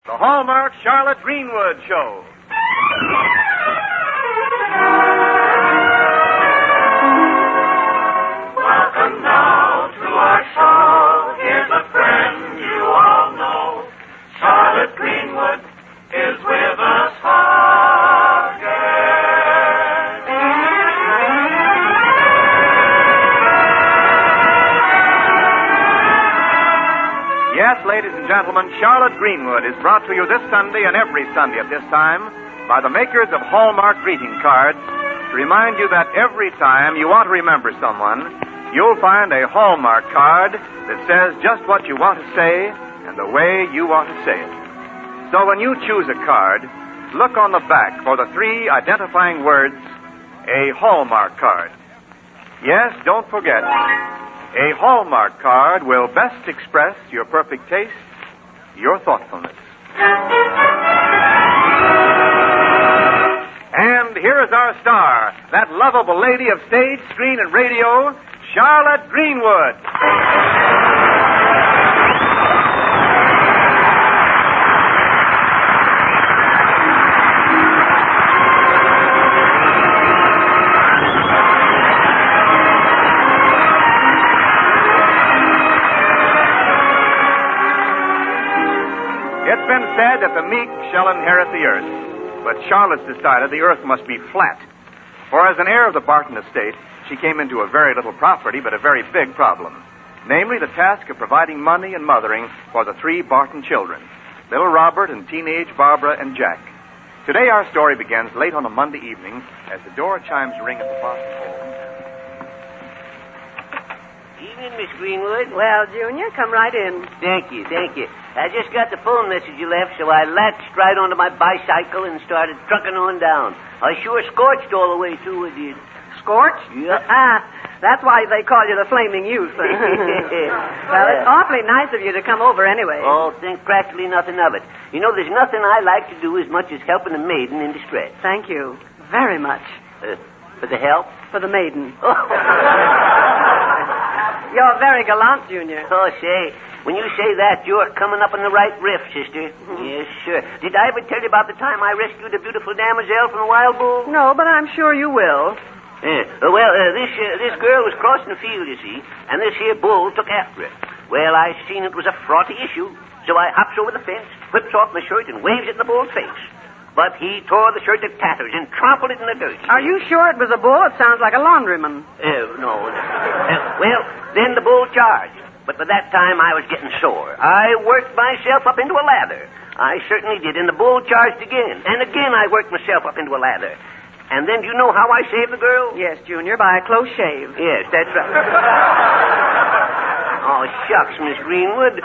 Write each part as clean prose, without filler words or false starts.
The Hallmark Charlotte Greenwood Show. Welcome now to our show. Here's a friend you all know. Charlotte Greenwood is with us again. Yes, ladies and gentlemen, Charlotte Greenwood is brought to you this Sunday and every Sunday at this time by the makers of Hallmark greeting cards to remind you that every time you want to remember someone, you'll find a Hallmark card that says just what you want to say and the way you want to say it. So when you choose a card, look on the back for the 3 identifying words, a Hallmark card. Yes, don't forget, a Hallmark card will best express your perfect taste, your thoughtfulness. And here is our star, that lovable lady of stage, screen, and radio, Charlotte Greenwood. It's been said that the meek shall inherit the earth, but Charlotte's decided the earth must be flat. For as an heir of the Barton estate, she came into a very little property, but a very big problem. Namely, the task of providing money and mothering for the 3 Barton children, little Robert and teenage Barbara and Jack. Today our story begins late on a Monday evening as the door chimes ring at the Barton home. Evening, Miss Greenwood. Well, Junior, come right in. Thank you. I just got the phone message you left, so I latched right onto my bicycle and started trucking on down. I sure scorched all the way, too, I did. Scorched? Yep. That's why they call you the Flaming Youth. Well, it's awfully nice of you to come over anyway. Oh, think practically nothing of it. You know, there's nothing I like to do as much as helping a maiden in distress. Thank you very much. For the help? For the maiden. You're very gallant, Junior. Oh, say, when you say that, you're coming up on the right riff, sister. Mm-hmm. Yes, sure. Did I ever tell you about the time I rescued a beautiful damoiselle from a wild bull? No, but I'm sure you will. This girl was crossing the field, you see, and this here bull took after her. Well, I seen it was a frothy issue, so I hops over the fence, whips off my shirt, and waves it in the bull's face. But he tore the shirt to tatters and trampled it in the dirt. Are you sure it was a bull? It sounds like a laundryman. No. Well, then the bull charged. But by that time, I was getting sore. I worked myself up into a lather. I certainly did. And the bull charged again. And again, I worked myself up into a lather. And then, do you know how I saved the girl? Yes, Junior, by a close shave. Yes, that's right. Oh, shucks, Miss Greenwood.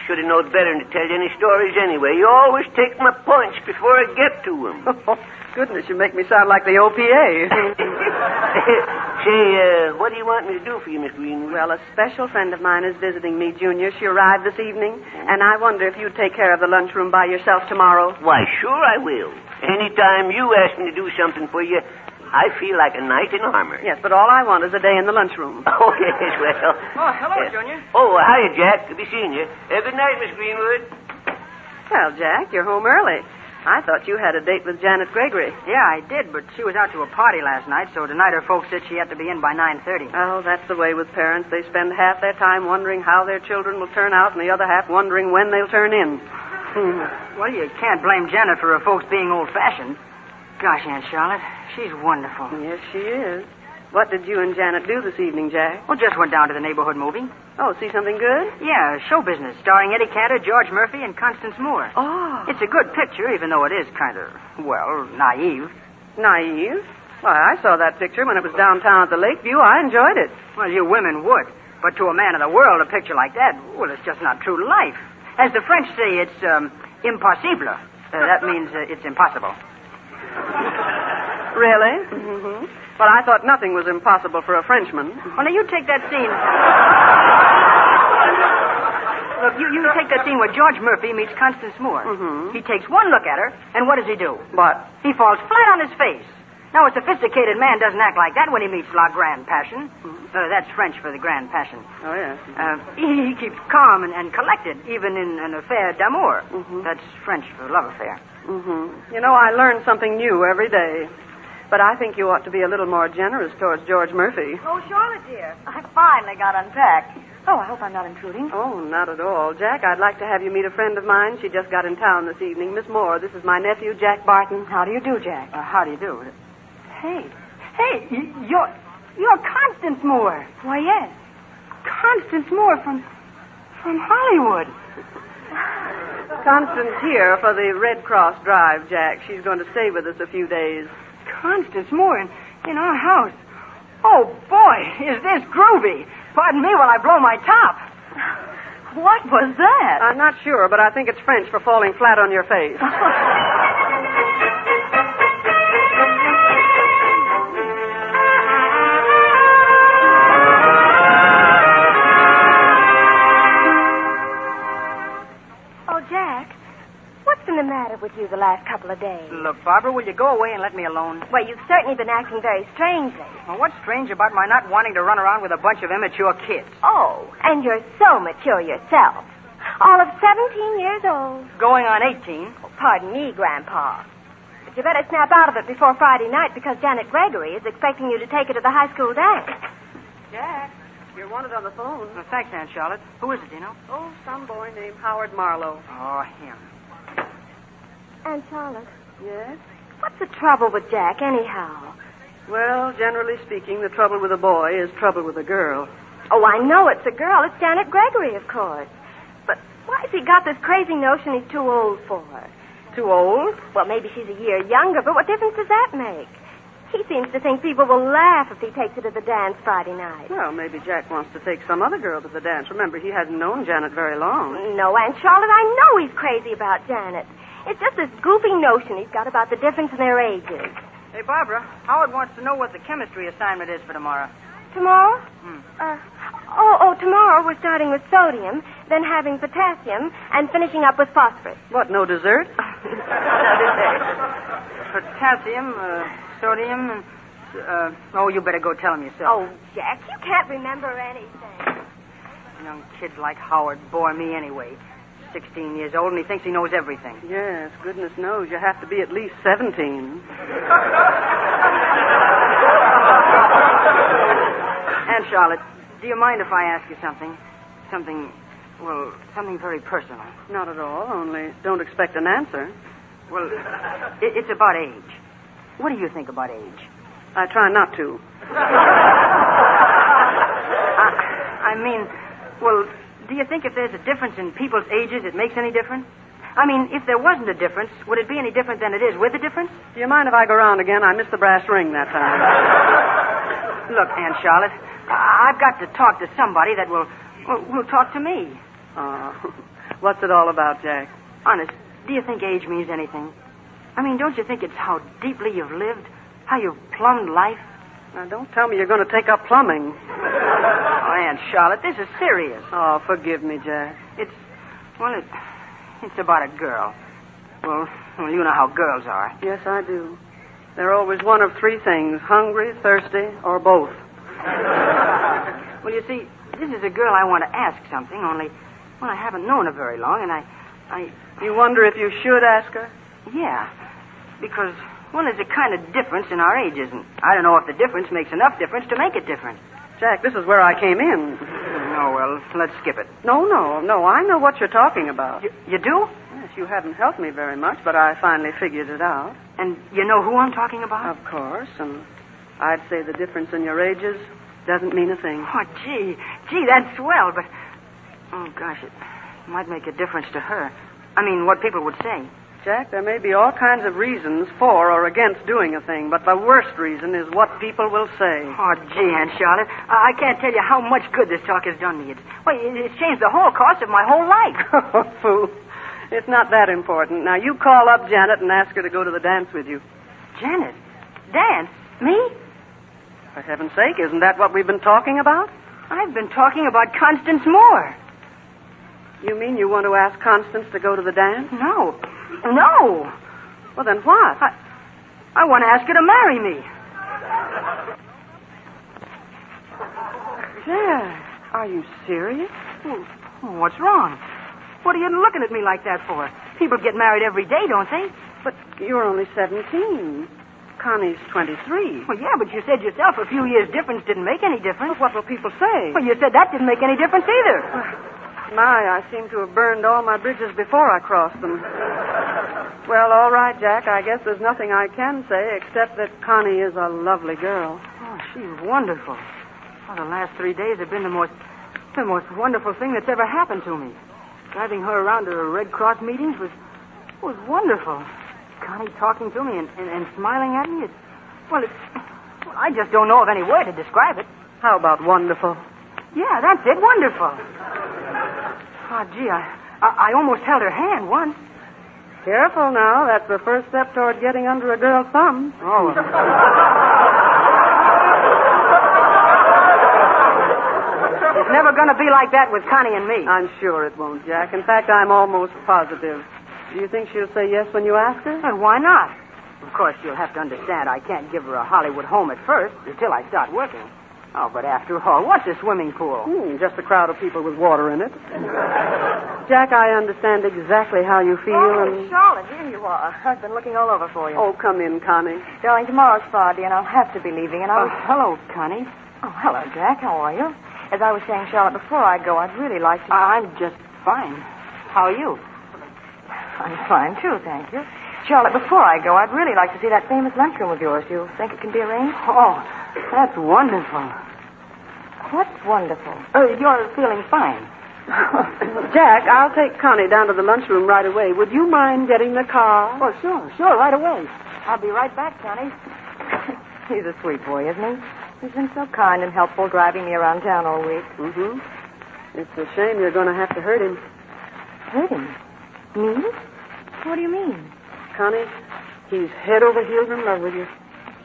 Should have known better than to tell you any stories anyway. You always take my points before I get to them. Oh, goodness, you make me sound like the OPA. Say, what do you want me to do for you, Miss Greenwood? Well, a special friend of mine is visiting me, Junior. She arrived this evening, and I wonder if you'd take care of the lunchroom by yourself tomorrow. Why, sure I will. Anytime you ask me to do something for you, I feel like a knight in armor. Yes, but all I want is a day in the lunchroom. Oh, yes, well. Oh, hello, Junior. Oh, hiya, Jack. Good to be seeing you. Good night, Miss Greenwood. Well, Jack, you're home early. I thought you had a date with Janet Gregory. Yeah, I did, but she was out to a party last night, so tonight her folks said she had to be in by 9:30. Oh, that's the way with parents. They spend half their time wondering how their children will turn out and the other half wondering when they'll turn in. Well, you can't blame Janet for her folks being old-fashioned. Gosh, Aunt Charlotte, she's wonderful. Yes, she is. What did you and Janet do this evening, Jack? Well, just went down to the neighborhood movie. Oh, see something good? Yeah, show business, starring Eddie Cantor, George Murphy, and Constance Moore. Oh. It's a good picture, even though it is kind of, well, naive. Naive? Why, I saw that picture when it was downtown at the Lakeview. I enjoyed it. Well, you women would. But to a man of the world, a picture like that, well, it's just not true to life. As the French say, it's impossible. That means it's impossible. Really? Mm-hmm. Well, I thought nothing was impossible for a Frenchman. Well, now, you take that scene... Look, you take that scene where George Murphy meets Constance Moore. Mm-hmm. He takes one look at her, and what does he do? What? He falls flat on his face. Now, a sophisticated man doesn't act like that when he meets la grande passion. That's French for the grand passion. Oh, yes. He keeps calm and collected, even in an affair d'amour. That's French for love affair. You know, I learn something new every day. But I think you ought to be a little more generous towards George Murphy. Oh, Charlotte, dear. I finally got unpacked. Oh, I hope I'm not intruding. Oh, not at all. Jack, I'd like to have you meet a friend of mine. She just got in town this evening. Miss Moore, this is my nephew, Jack Barton. How do you do, Jack? How do you do? Hey, you're Constance Moore. Why, yes. Constance Moore from Hollywood. Constance here for the Red Cross drive, Jack. She's going to stay with us a few days. Constance Moore in our house. Oh, boy, is this groovy. Pardon me while I blow my top. What was that? I'm not sure, but I think it's French for falling flat on your face. Oh, Jack, what's been the matter with you the last couple of days? Look, Barbara, will you go away and let me alone? Well, you've certainly been acting very strangely. Well, what's strange about my not wanting to run around with a bunch of immature kids? Oh, and you're so mature yourself. All of 17 years old. Going on 18. Oh, pardon me, Grandpa. But you better snap out of it before Friday night because Janet Gregory is expecting you to take her to the high school dance. Jack, you're wanted on the phone. Well, thanks, Aunt Charlotte. Who is it, do you know? Oh, some boy named Howard Marlowe. Oh, him. Aunt Charlotte, Yes? what's the trouble with Jack, anyhow? Well, generally speaking, the trouble with a boy is trouble with a girl. Oh, I know it's a girl. It's Janet Gregory, of course. But why has he got this crazy notion he's too old for her? Too old? Well, maybe she's a year younger, but what difference does that make? He seems to think people will laugh if he takes her to the dance Friday night. Well, maybe Jack wants to take some other girl to the dance. Remember, he hasn't known Janet very long. No, Aunt Charlotte, I know he's crazy about Janet. It's just this goofy notion he's got about the difference in their ages. Hey, Barbara, Howard wants to know what the chemistry assignment is for tomorrow. Tomorrow? Tomorrow we're starting with sodium, then having potassium, and finishing up with phosphorus. What, no dessert? No dessert. Potassium, sodium, and... you better go tell him yourself. Oh, Jack, you can't remember anything. Young kids like Howard bore me anyway. 16 years old, and he thinks he knows everything. Yes, goodness knows you have to be at least 17. Aunt Charlotte, do you mind if I ask you something? Something very personal. Not at all, only don't expect an answer. Well, it's about age. What do you think about age? I try not to. I mean, do you think if there's a difference in people's ages, it makes any difference? I mean, if there wasn't a difference, would it be any different than it is with a difference? Do you mind if I go around again? I missed the brass ring that time. Look, Aunt Charlotte, I've got to talk to somebody that will talk to me. Oh, what's it all about, Jack? Honest, do you think age means anything? I mean, don't you think it's how deeply you've lived? How you've plumbed life? Now, don't tell me you're going to take up plumbing. Oh, Aunt Charlotte, this is serious. Oh, forgive me, Jack. It's about a girl. Well, you know how girls are. Yes, I do. They're always one of three things, hungry, thirsty, or both. Well, you see, this is a girl I want to ask something, only, I haven't known her very long, and I... You wonder if you should ask her? Yeah, because, there's a kind of difference in our ages, and I don't know if the difference makes enough difference to make it different. Jack, this is where I came in. Oh, well, let's skip it. No, I know what you're talking about. You do? Yes, you haven't helped me very much, but I finally figured it out. And you know who I'm talking about? Of course, and I'd say the difference in your ages doesn't mean a thing. Oh, gee, that's swell, but... Oh, gosh, it might make a difference to her. I mean, what people would say. Jack, there may be all kinds of reasons for or against doing a thing, but the worst reason is what people will say. Oh, gee, Aunt Charlotte, I can't tell you how much good this talk has done me. It's changed the whole course of my whole life. Oh, fool. It's not that important. Now, you call up Janet and ask her to go to the dance with you. Janet? Dance? Me? For heaven's sake, isn't that what we've been talking about? I've been talking about Constance Moore. You mean you want to ask Constance to go to the dance? No. Well, then what? I want to ask her to marry me. Jack, are you serious? Oh, what's wrong? What are you looking at me like that for? People get married every day, don't they? But you're only 17. Connie's 23. Well, yeah, but you said yourself a few years' difference didn't make any difference. What will people say? Well, you said that didn't make any difference either. My, I seem to have burned all my bridges before I crossed them. Well, all right, Jack. I guess there's nothing I can say except that Connie is a lovely girl. Oh, she's wonderful. Oh, the last 3 days have been the most wonderful thing that's ever happened to me. Driving her around to the Red Cross meetings was wonderful. Connie talking to me and smiling at me, I just don't know of any word to describe it. How about wonderful? Yeah, that's it, wonderful. Oh, gee, I almost held her hand once. Careful now, that's the first step toward getting under a girl's thumb. Oh. It's never going to be like that with Connie and me. I'm sure it won't, Jack. In fact, I'm almost positive. Do you think she'll say yes when you ask her? And why not? Of course, you'll have to understand I can't give her a Hollywood home at first until I start working. Oh, but after all, what's a swimming pool? Just a crowd of people with water in it. Jack, I understand exactly how you feel. Charlotte, here you are. I've been looking all over for you. Oh, come in, Connie. Darling, tomorrow's Friday, and I'll have to be leaving, and Hello, Connie. Oh, hello, Jack. How are you? As I was saying, Charlotte, before I go, I'd really like to... I'm just fine. How are you? I'm fine, too, thank you. Charlotte, before I go, I'd really like to see that famous lunchroom of yours. Do you think it can be arranged? Oh, that's wonderful. What's wonderful? You're feeling fine. Jack, I'll take Connie down to the lunchroom right away. Would you mind getting the car? Oh, sure, right away. I'll be right back, Connie. He's a sweet boy, isn't he? He's been so kind and helpful driving me around town all week. Mm-hmm. It's a shame you're going to have to hurt him. Hurt him? Me? What do you mean? Connie, he's head over heels in love with you.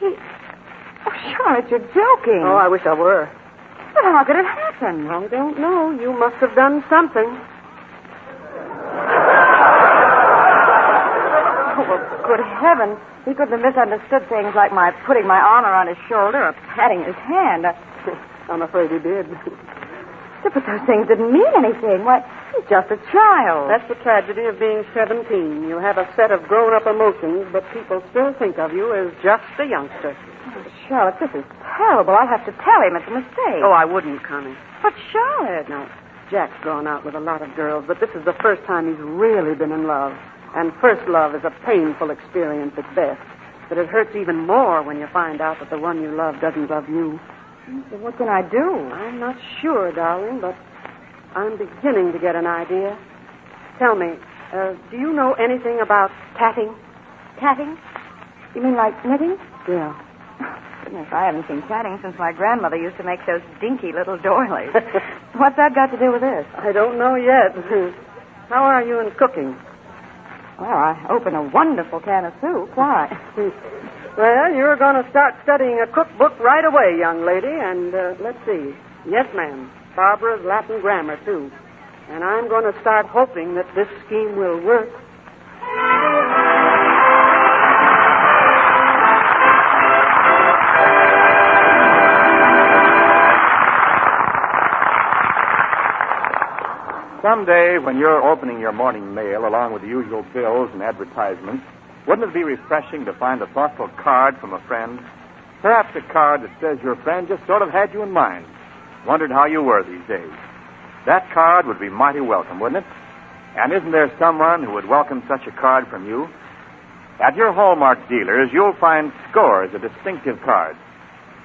Oh, Charlotte, you're joking. Oh, I wish I were. But how could it happen? I don't know. You must have done something. Oh, well, good heavens. He couldn't have misunderstood things like my putting my arm around his shoulder or patting his hand. I'm afraid he did. But those things didn't mean anything. Why, he's just a child. That's the tragedy of being 17. You have a set of grown-up emotions, but people still think of you as just a youngster. Oh, Charlotte, this is terrible. I'll have to tell him it's a mistake. Oh, I wouldn't, Connie. But Charlotte... Now, Jack's gone out with a lot of girls, but this is the first time he's really been in love. And first love is a painful experience at best. But it hurts even more when you find out that the one you love doesn't love you. So what can I do? I'm not sure, darling, but I'm beginning to get an idea. Tell me, do you know anything about tatting? Tatting? You mean like knitting? Yeah. Goodness, I haven't seen tatting since my grandmother used to make those dinky little doilies. What's that got to do with this? I don't know yet. How are you in cooking? Well, I opened a wonderful can of soup. Why? Well, you're going to start studying a cookbook right away, young lady. And let's see. Yes, ma'am. Barbara's Latin grammar, too. And I'm going to start hoping that this scheme will work. Someday, when you're opening your morning mail along with the usual bills and advertisements, wouldn't it be refreshing to find a thoughtful card from a friend? Perhaps a card that says your friend just sort of had you in mind, wondered how you were these days. That card would be mighty welcome, wouldn't it? And isn't there someone who would welcome such a card from you? At your Hallmark dealers, you'll find scores of distinctive cards.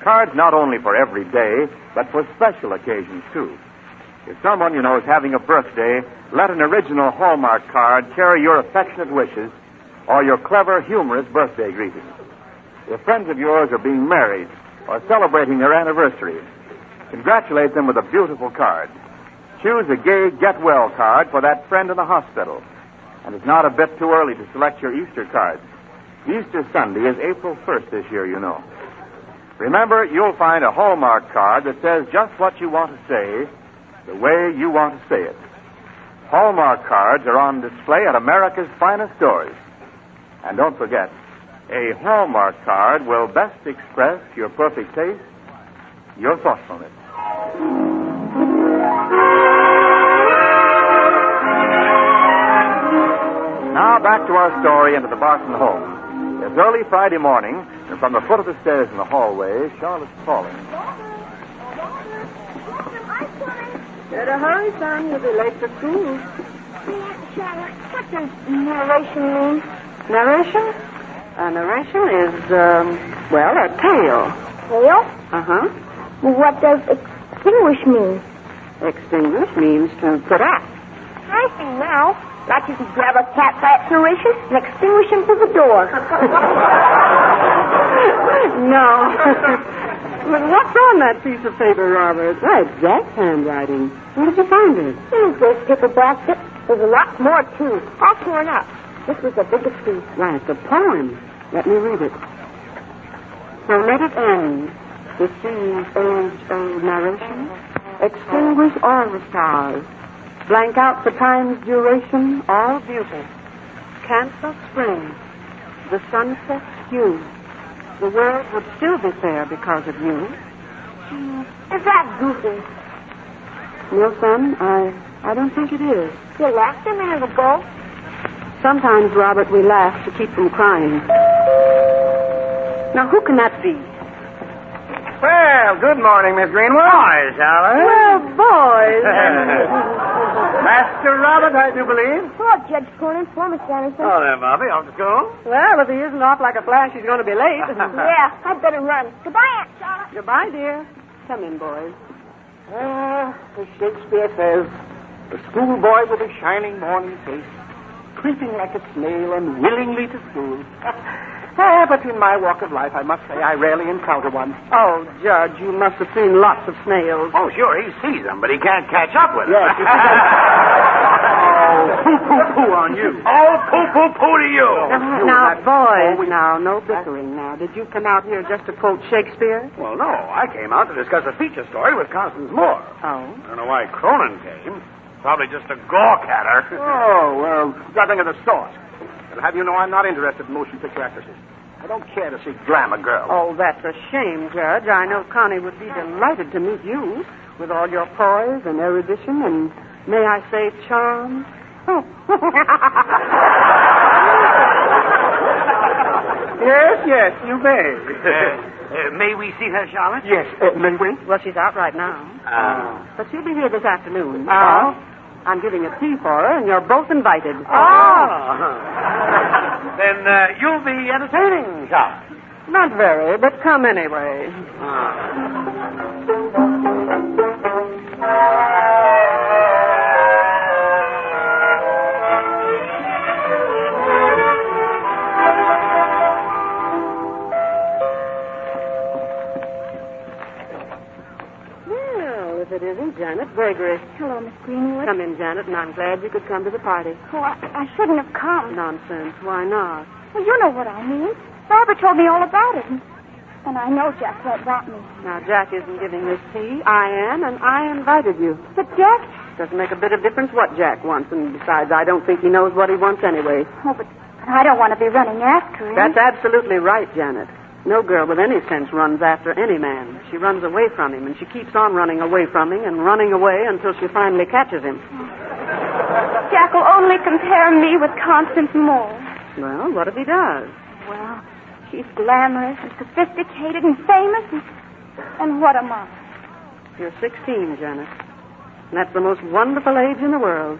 Cards not only for every day, but for special occasions, too. If someone you know is having a birthday, let an original Hallmark card carry your affectionate wishes or your clever, humorous birthday greeting. If friends of yours are being married or celebrating their anniversary, congratulate them with a beautiful card. Choose a gay get-well card for that friend in the hospital. And it's not a bit too early to select your Easter cards. Easter Sunday is April 1st this year, you know. Remember, you'll find a Hallmark card that says just what you want to say, the way you want to say it. Hallmark cards are on display at America's finest stores. And don't forget, A Hallmark card will best express your perfect taste, your thoughtfulness. Now back to our story and to the Barton home. It's early Friday morning, and from the foot of the stairs in the hallway, Charlotte's calling. Better hurry, son. You'll be late for school. Charlotte, what does narration mean? Narration? Narration is, a tale. Tale? Uh-huh. Well, what does extinguish mean? Extinguish means to put out. I see now. Like you could grab a cat by its narration and extinguish him through the door. No. Well, what's on that piece of paper, Robert? Why, it's Jack's handwriting. Where did you find it? In this paper basket. There's a lot more, too. All torn up. This was the biggest piece. Why, it's a poem. Let me read it. So let it end. The sea's age-old narration. Extinguish all the stars. Blank out the time's duration, all beauty. Cancel spring. The sunset's hue. The world would still be fair because of you. Is that goofy? No, son, I don't think it is. You laughed a minute ago. Sometimes, Robert, we laugh to keep from crying. Now, who can that be? Well, good morning, Miss Greenwood. Hi, Charlotte. Well, boys. Master Robert, I do believe. Oh, Judge Conan, for Miss Anderson. Oh, there, Bobby. Off to school? Well, if he isn't off like a flash, he's going to be late. Yeah, I'd better run. Goodbye, Aunt Charlotte. Goodbye, dear. Come in, boys. As Shakespeare says, the schoolboy with a shining morning face, creeping like a snail unwillingly to school. But in my walk of life, I must say I rarely encounter one. Oh, Judge, you must have seen lots of snails. Oh, sure, he sees them, but he can't catch up with them. Yes. Oh, poo-poo-poo on you. Oh, poo-poo-poo to you. Now, boys, now, no bickering now. Did you come out here just to quote Shakespeare? Well, no, I came out to discuss a feature story with Constance Moore. Oh. I don't know why Cronin came. Probably just to gawk at her. Oh, well, nothing of the sort. I'll have you know I'm not interested in motion picture actresses. I don't care to see glamour girls. Oh, that's a shame, Judge. I know Connie would be delighted to meet you with all your poise and erudition and, may I say, charm. Oh. Yes, you may. May we see her, Charlotte? Yes, may we? Well, she's out right now. But she'll be here this afternoon. Oh? I'm giving a tea for her, and you're both invited. Then you'll be entertaining, Charlotte. Not very, but come anyway. Well, if it isn't Janet Gregory. Hello, Miss Greenwood. Come in, Janet, and I'm glad you could come to the party. Oh, I shouldn't have come. Nonsense. Why not? Well, you know what I mean. Barbara told me all about it. And I know Jack won't want me. Now, Jack isn't giving this tea. I am, and I invited you. But Jack... Doesn't make a bit of difference what Jack wants, and besides, I don't think he knows what he wants anyway. Oh, but I don't want to be running after him. That's absolutely right, Janet. No girl with any sense runs after any man. She runs away from him, and she keeps on running away from him and running away until she finally catches him. Jack will only compare me with Constance Moore. Well, what if he does? Well, she's glamorous and sophisticated and famous, and what am I? You're 16, Janet. And that's the most wonderful age in the world.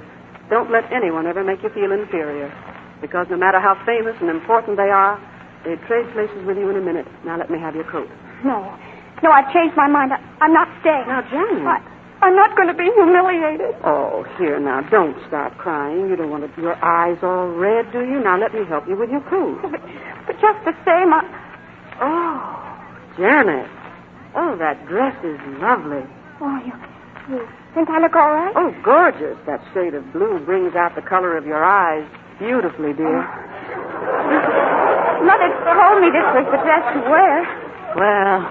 Don't let anyone ever make you feel inferior. Because no matter how famous and important they are, they'd trade places with you in a minute. Now let me have your coat. No, I've changed my mind. I'm not staying. Now, Janet. I'm not going to be humiliated. Oh, here, now, don't start crying. You don't want your eyes all red, do you? Now, let me help you with your coat. But just the same, Oh, Janet. Oh, that dress is lovely. Oh, you think I look all right? Oh, gorgeous. That shade of blue brings out the color of your eyes beautifully, dear. Mother told me this was the dress to wear. Well,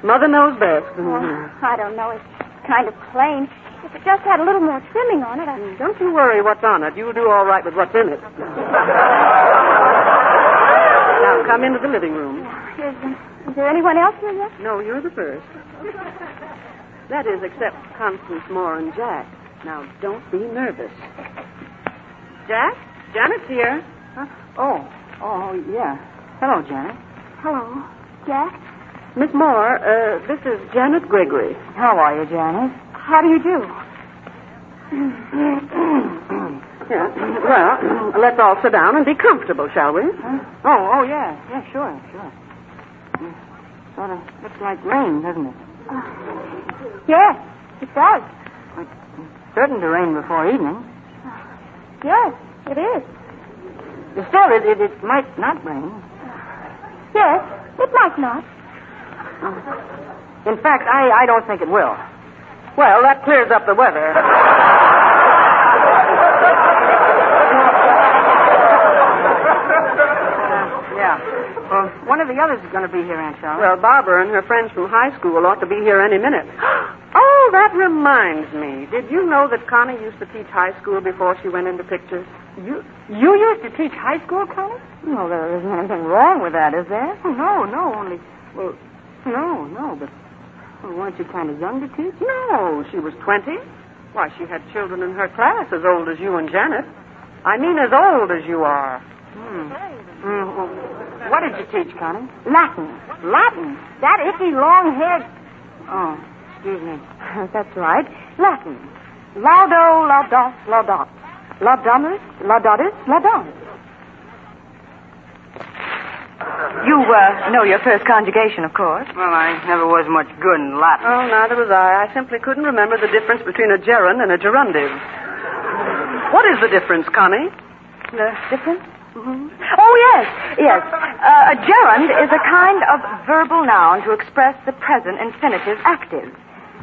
Mother knows best. I don't know. It's kind of plain. If it just had a little more trimming on it, Don't you worry what's on it. You'll do all right with what's in it. Now, come come into the living room. Is there anyone else here yet? No, you're the first. That is, except Constance, Moore, and Jack. Now, don't be nervous. Jack? Janet's here. Huh? Oh, yeah. Hello, Janet. Hello. Jack? Miss Moore, this is Janet Gregory. How are you, Janet? How do you do? Yeah. Well, let's all sit down and be comfortable, shall we? Huh? Oh, yeah. Yeah, sure. Sort of looks like rain, doesn't it? Yes, it does. It's certain to rain before evening. Yes, it is. Still, it might not rain. Yes, it might not. In fact, I don't think it will. Well, that clears up the weather. Yeah. Well, one of the others is going to be here, Aunt Charlotte. Well, Barbara and her friends from high school ought to be here any minute. Oh, that reminds me. Did you know that Connie used to teach high school before she went into pictures? You used to teach high school, Connie? No, there isn't anything wrong with that, is there? Oh, no, only... Well, no, but... Well, weren't you kind of young to teach? No, she was 20. Why, she had children in her class as old as you and Janet. I mean as old as you are. Well, what did you teach, Connie? Latin. That icky long-haired... Oh, excuse me. That's right. Latin. Laudo, laudos, laudot. Laudamus, laudatis, laudon. You know your first conjugation, of course. Well, I never was much good in Latin. Oh, neither was I. I simply couldn't remember the difference between a gerund and a gerundive. What is the difference, Connie? The difference? Mm-hmm. Oh, yes. A gerund is a kind of verbal noun to express the present infinitive active.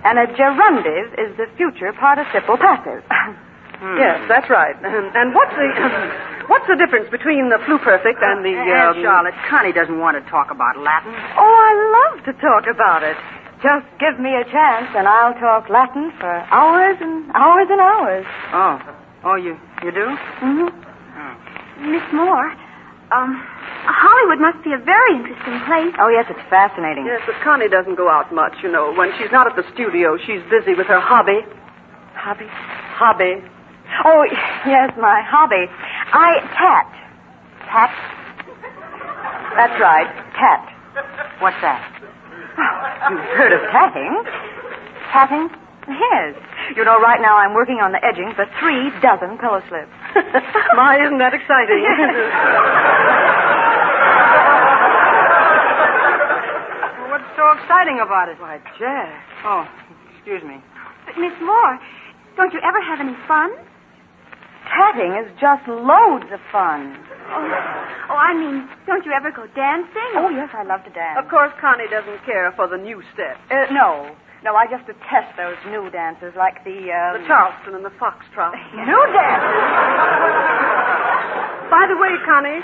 And a gerundive is the future participle passive. Yes, that's right. And what's the difference between the pluperfect and the... Aunt Charlotte, Connie doesn't want to talk about Latin. Oh, I love to talk about it. Just give me a chance and I'll talk Latin for hours and hours and hours. Oh, you do? Mm-hmm. Miss Moore, Hollywood must be a very interesting place. Oh, yes, it's fascinating. Yes, but Connie doesn't go out much, you know. When she's not at the studio, she's busy with her hobby. Hobby. Oh, yes, my hobby. I tat. Tat? That's right, tat. What's that? Oh, you've heard of tatting? Tatting? Yes. You know, right now I'm working on the edging for 36 pillow slips. My, isn't that exciting? What's so exciting about it? Why, Jack. Oh, excuse me. But, Miss Moore, don't you ever have any fun? Tatting is just loads of fun. Oh, I mean, don't you ever go dancing? Oh, yes, I love to dance. Of course, Connie doesn't care for the new step. No, I just detest those new dances like the Charleston and the foxtrot. New dances? By the way, Connie,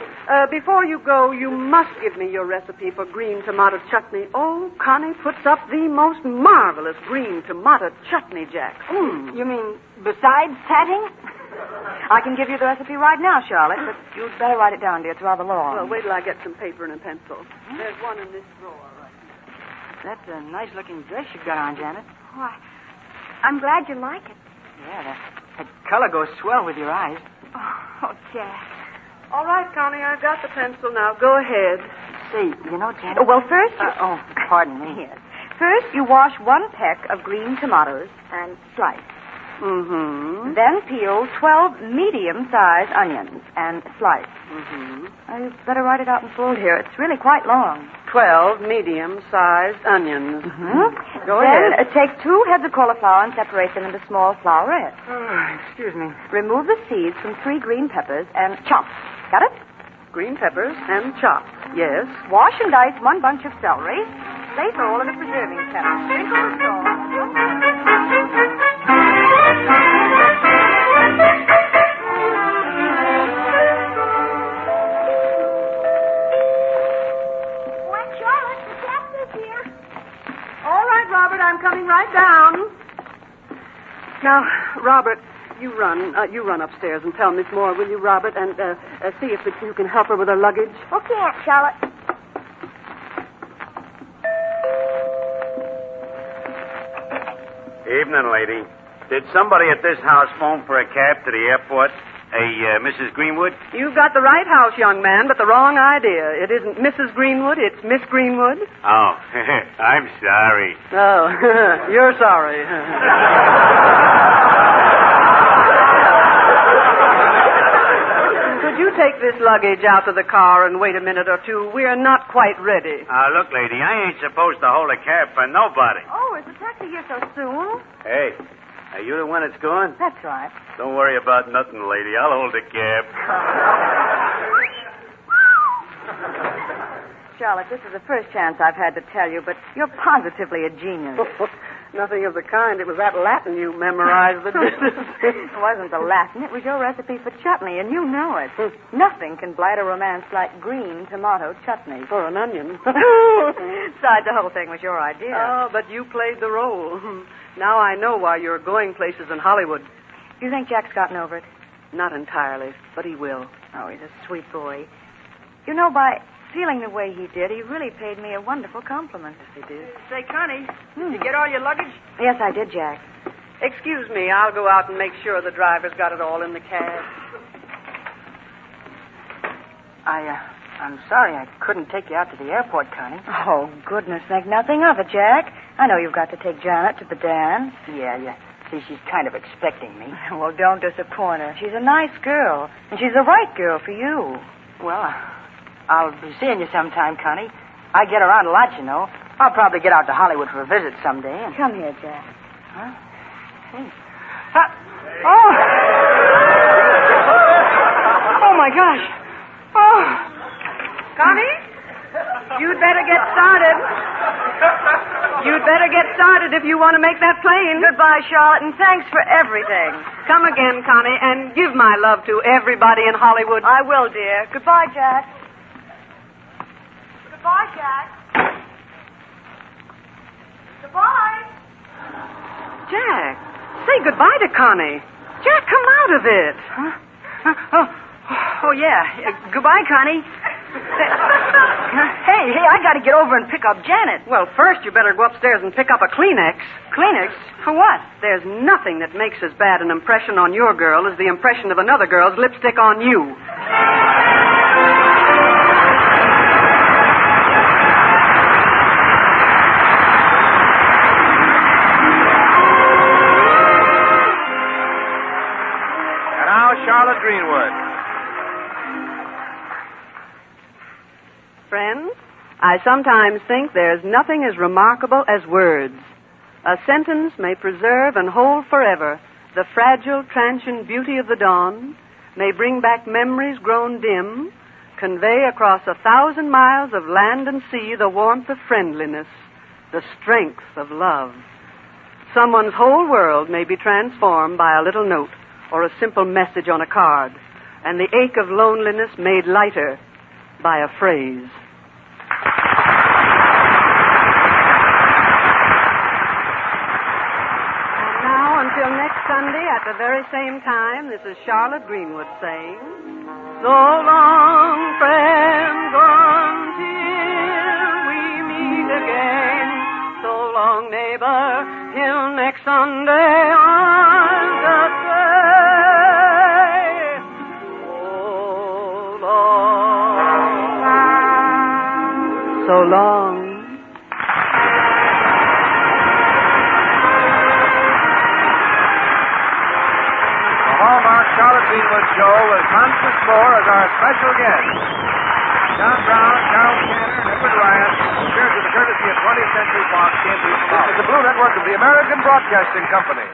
before you go, you must give me your recipe for green tomato chutney. Oh, Connie puts up the most marvelous green tomato chutney, Jack. You mean besides tatting? I can give you the recipe right now, Charlotte, but you'd better write it down, dear. It's rather long. Well, wait till I get some paper and a pencil. There's one in this drawer. That's a nice-looking dress you've got on, Janet. Oh, I'm glad you like it. Yeah, that color goes swell with your eyes. Oh, Jack. All right, Connie, I've got the pencil now. Go ahead. Say, you know, Janet... Well, first... pardon me. Yes. First, you wash 1 peck of green tomatoes and slice. Mm-hmm. Then peel 12 medium-sized onions and slice. Mm-hmm. You'd better write it out in full here. It's really quite long. 12 medium-sized onions. Mm-hmm. Go ahead. Then take 2 heads of cauliflower and separate them into small flowerets. Excuse me. Remove the seeds from 3 green peppers and chop. Got it? Green peppers and chop. Yes. Wash and dice 1 bunch of celery. Place all in a preserving kettle. Sprinkle with salt. All right, Robert, I'm coming right down. Now, Robert, you run upstairs and tell Miss Moore, will you, Robert, and see if you can help her with her luggage. Okay, Aunt Charlotte. Evening, lady. Did somebody at this house phone for a cab to the airport? Mrs. Greenwood? You've got the right house, young man, but the wrong idea. It isn't Mrs. Greenwood, it's Miss Greenwood. Oh, I'm sorry. Oh, you're sorry. Could you take this luggage out to the car and wait a minute or two? We're not quite ready. Look, lady, I ain't supposed to hold a cab for nobody. Oh, is the taxi here so soon? Hey, are you the one that's going? That's right. Don't worry about nothing, lady. I'll hold the cab. Charlotte, this is the first chance I've had to tell you, but you're positively a genius. Nothing of the kind. It was that Latin you memorized that did it. It wasn't the Latin. It was your recipe for chutney, and you know it. Nothing can blight a romance like green tomato chutney. For an onion. Besides, the whole thing was your idea. Oh, but you played the role. Now I know why you're going places in Hollywood. You think Jack's gotten over it? Not entirely, but he will. Oh, he's a sweet boy. You know, by feeling the way he did, he really paid me a wonderful compliment. Yes, he did. Say, Connie, did you get all your luggage? Yes, I did, Jack. Excuse me, I'll go out and make sure the driver's got it all in the cab. I'm sorry I couldn't take you out to the airport, Connie. Oh, goodness, make nothing of it, Jack. I know you've got to take Janet to the dance. Yeah. See, she's kind of expecting me. Well, don't disappoint her. She's a nice girl, and she's the right girl for you. Well, I'll be seeing you sometime, Connie. I get around a lot, you know. I'll probably get out to Hollywood for a visit someday. And... Come here, Jack. Huh? Hey. Oh! Oh, my gosh. Oh! Connie, you'd better get started. You'd better get started if you want to make that plane. Goodbye, Charlotte, and thanks for everything. Come again, Connie, and give my love to everybody in Hollywood. I will, dear. Goodbye, Jack. Goodbye, Jack. Goodbye. Jack, say goodbye to Connie. Jack, come out of it. Huh? Oh, yeah. Goodbye, Connie. Hey, I got to get over and pick up Janet. Well, first you better go upstairs and pick up a Kleenex. Kleenex? For what? There's nothing that makes as bad an impression on your girl as the impression of another girl's lipstick on you. And now, Charlotte Greenwood. Friends, I sometimes think there's nothing as remarkable as words. A sentence may preserve and hold forever the fragile, transient beauty of the dawn, may bring back memories grown dim, convey across 1,000 miles of land and sea the warmth of friendliness, the strength of love. Someone's whole world may be transformed by a little note or a simple message on a card, and the ache of loneliness made lighter by a phrase. Until next Sunday at the very same time, this is Charlotte Greenwood saying, so long, friends, until we meet again. So long, neighbor, till next Sunday, I'll just say, so long. So long. Charlotte Greenwood Show with Constance Moore as our special guest. John Brown, Carol Shannon, and Edward Ryan appeared to the courtesy of 20th Century Fox. This is the Blue Network of the American Broadcasting Company.